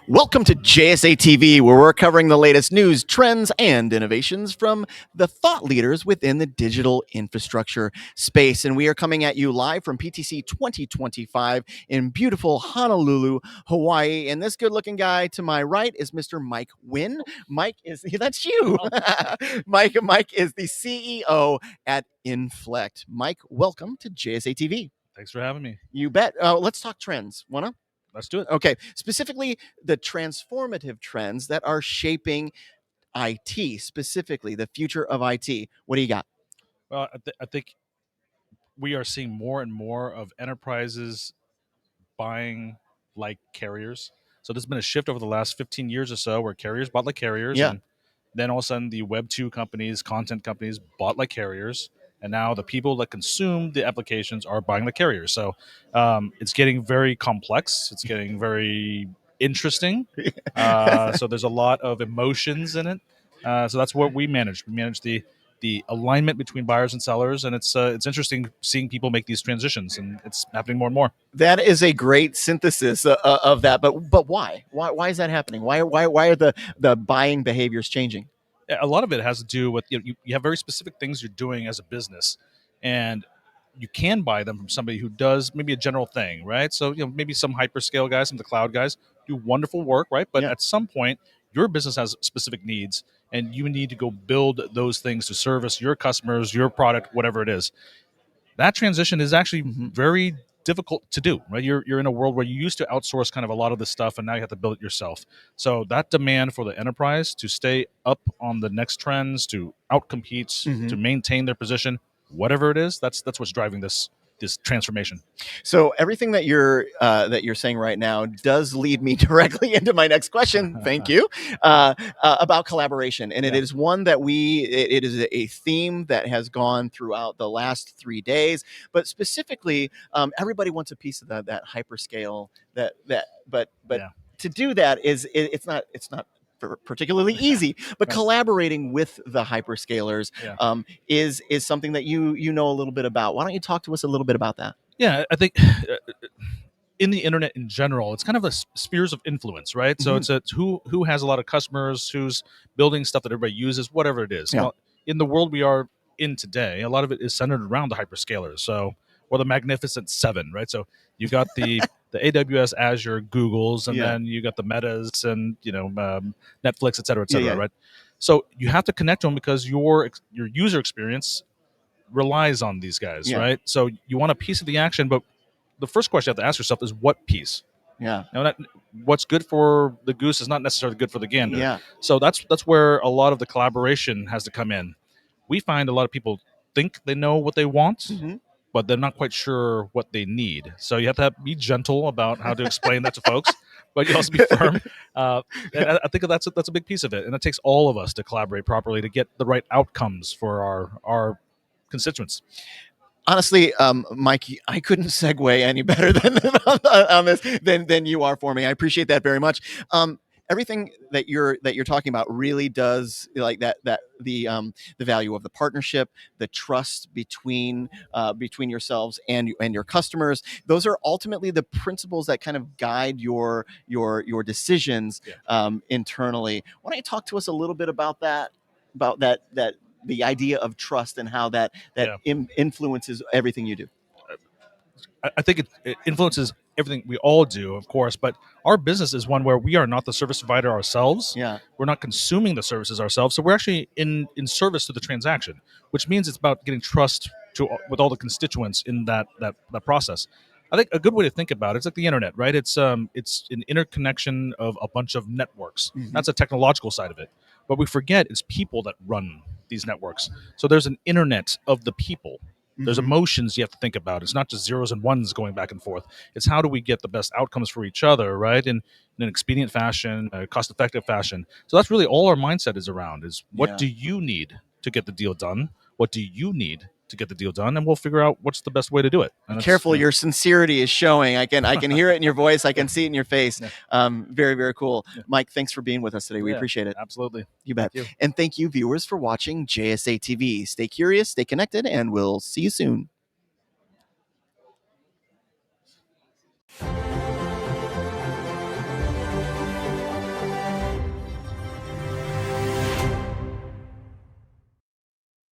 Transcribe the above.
Welcome to JSA TV, where we're covering the latest news, trends, and innovations from the thought leaders within the digital infrastructure space. And we are coming at you live from PTC 2025 in beautiful Honolulu, Hawaii. And this good-looking guy to my right is Mr. Mike Nguyen. Mike is that's you. Mike is the CEO at Inflect. Mike, welcome to JSA TV. Thanks for having me. You bet. Let's talk trends. Wanna? Let's do it. Okay, specifically the transformative trends that are shaping IT, specifically the future of IT. What do you got? Well, I think we are seeing more and more of enterprises buying like carriers. So there's been a shift over the last 15 years or so where carriers bought like carriers. Yeah. And then all of a sudden the Web 2 companies, content companies bought like carriers. And now the people that consume the applications are buying the carriers. So it's getting very complex. It's getting very interesting. So there's a lot of emotions in it. So that's what we manage. We manage the alignment between buyers and sellers, and it's interesting seeing people make these transitions, and it's happening more and more. That is a great synthesis of that. But why? Why is that happening? Why are the buying behaviors changing? A lot of it has to do with you have very specific things you're doing as a business, and you can buy them from somebody who does maybe a general thing, right? So maybe some hyperscale guys, some of the cloud guys do wonderful work, right? But at some point, your business has specific needs, and you need to go build those things to service your customers, your product, whatever it is. That transition is actually very difficult to do, right? You're in a world where you used to outsource kind of a lot of this stuff, and now you have to build it yourself. So that demand for the enterprise to stay up on the next trends, to outcompete, to maintain their position, whatever it is, that's what's driving this transformation. So everything that you're saying right now does lead me directly into my next question. Thank you. About collaboration, and it is one that it is a theme that has gone throughout the last 3 days. But specifically, everybody wants a piece of that hyperscale. But to do that it's not particularly easy, but collaborating with the hyperscalers is something that you know a little bit about. Why don't you talk to us a little bit about that? Yeah, I think in the internet in general, it's kind of a spheres of influence, right? So it's who has a lot of customers, who's building stuff that everybody uses, whatever it is. Yeah. Well, in the world we are in today, a lot of it is centered around the hyperscalers. So, or the Magnificent Seven, right? So you got the AWS, Azure, Googles, and then you got the Metas and Netflix, et cetera, right? So you have to connect to them because your user experience relies on these guys, right? So you want a piece of the action, but the first question you have to ask yourself is what piece? Yeah. Now, what's good for the goose is not necessarily good for the gander. Yeah. So that's where a lot of the collaboration has to come in. We find a lot of people think they know what they want, but they're not quite sure what they need. So you have to be gentle about how to explain that to folks, but you also be firm. And I think that's a big piece of it, and it takes all of us to collaborate properly to get the right outcomes for our constituents. Honestly, Mike, I couldn't segue any better on this than you are for me. I appreciate that very much. Everything that you're talking about really does like that the value of the partnership, the trust between yourselves and your customers. Those are ultimately the principles that kind of guide your decisions internally. Why don't you talk to us a little bit about that the idea of trust and how that influences everything you do? I think it influences everything we all do, of course, but our business is one where we are not the service provider ourselves. Yeah. We're not consuming the services ourselves. So we're actually in service to the transaction, which means it's about getting trust with all the constituents in that process. I think a good way to think about it's like the internet, right? It's an interconnection of a bunch of networks. That's a technological side of it. But we forget it's people that run these networks. So there's an internet of the people. There's emotions you have to think about. It's not just zeros and ones going back and forth. It's how do we get the best outcomes for each other, right? In an expedient fashion, a cost-effective fashion. So that's really all our mindset is around is what do you need to get the deal done? What do you need to get the deal done, and we'll figure out what's the best way to do it. And Careful, your sincerity is showing. I can hear it in your voice. I can see it in your face. Yeah. Very, very cool. Yeah. Mike, thanks for being with us today. We appreciate it. Absolutely. You bet. Thank you. And thank you, viewers, for watching JSA TV. Stay curious, stay connected, and we'll see you soon.